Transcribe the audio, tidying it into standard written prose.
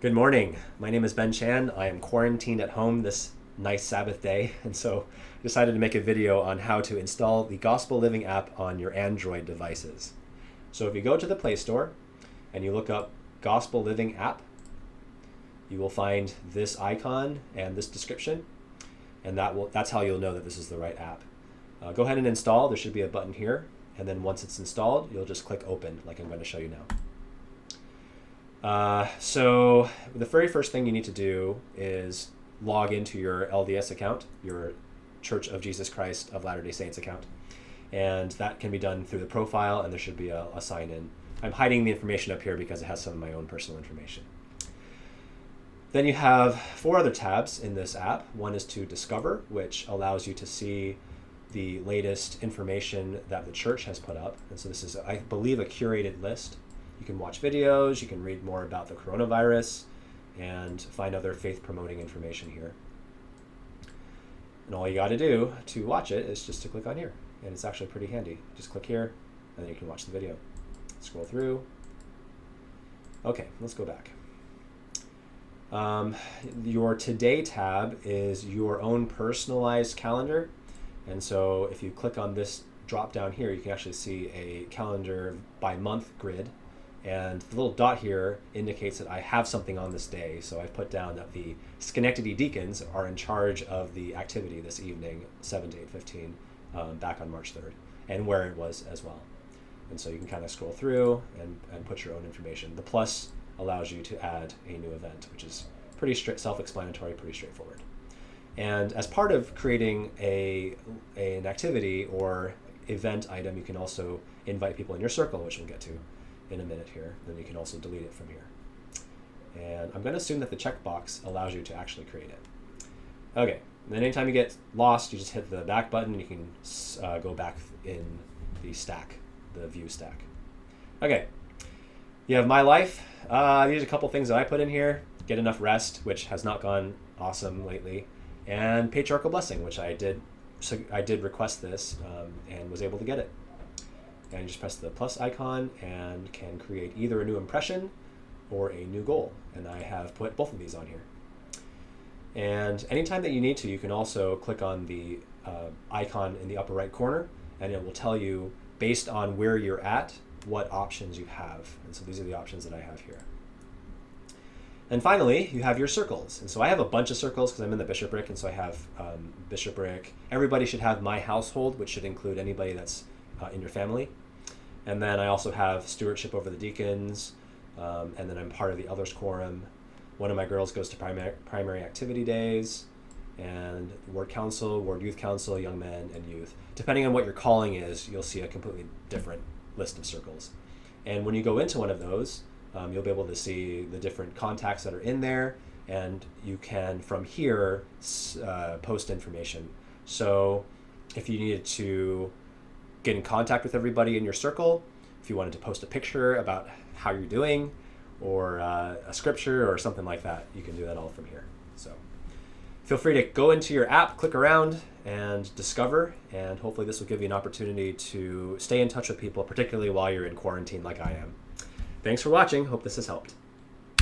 Good morning. My name is Ben Chan. I am quarantined at home this nice Sabbath day, and so I decided to make a video on how to install the Gospel Living app on your Android devices. So if you go to the Play Store and you look up Gospel Living app, you will find this icon and this description, and that's how you'll know that this is the right app. Go ahead and install. There should be a button here, and then once it's installed, you'll just click open like I'm going to show you now. So the very first thing you need to do is log into your LDS account, your Church of Jesus Christ of Latter-day Saints account. And that can be done through the profile, and there should be a sign in. I'm hiding the information up here because it has some of my own personal information. Then you have 4 other tabs in this app. One is to Discover, which allows you to see the latest information that the church has put up. And so this is, I believe, a curated list. You can watch videos, you can read more about the coronavirus, and find other faith-promoting information here. And all you got to do to watch it is just to click on here. And it's actually pretty handy. Just click here, and then you can watch the video. Scroll through. Okay, let's go back. Your Today tab is your own personalized calendar. And so if you click on this drop down here, you can actually see a calendar by month grid. And the little dot here indicates that I have something on this day. So I've put down that the Schenectady Deacons are in charge of the activity this evening, 7 to 8:15, back on March 3rd, and where it was as well. And so you can kind of scroll through and put your own information. The plus allows you to add a new event, which is pretty self-explanatory, pretty straightforward. And as part of creating an activity or event item, you can also invite people in your circle, which we'll get to in a minute here. Then you can also delete it from here. And I'm going to assume that the checkbox allows you to actually create it. Okay, and then anytime you get lost, you just hit the back button. You can go back in the stack, the view stack. Okay, you have My Life. These are a couple things that I put in here. Get enough rest, which has not gone awesome lately. And Patriarchal Blessing, which I did request this and was able to get it. And you just press the plus icon and can create either a new impression or a new goal. And I have put both of these on here. And anytime that you need to, you can also click on the icon in the upper right corner, and it will tell you, based on where you're at, what options you have. And so these are the options that I have here. And finally, you have your circles. And so I have a bunch of circles because I'm in the bishopric, and so I have bishopric. Everybody should have My Household, which should include anybody that's in your family. And then I also have stewardship over the deacons, and then I'm part of the elders quorum. One of my girls goes to primary activity days, and ward council, ward youth council, young men, and youth. Depending on what your calling is, you'll see a completely different list of circles. And when you go into one of those, you'll be able to see the different contacts that are in there, and you can, from here, post information. So if you needed to get in contact with everybody in your circle, if you wanted to post a picture about how you're doing, or a scripture or something like that, you can do that all from here. So feel free to go into your app, click around, and discover, and hopefully this will give you an opportunity to stay in touch with people, particularly while you're in quarantine like I am. Thanks for watching. Hope this has helped.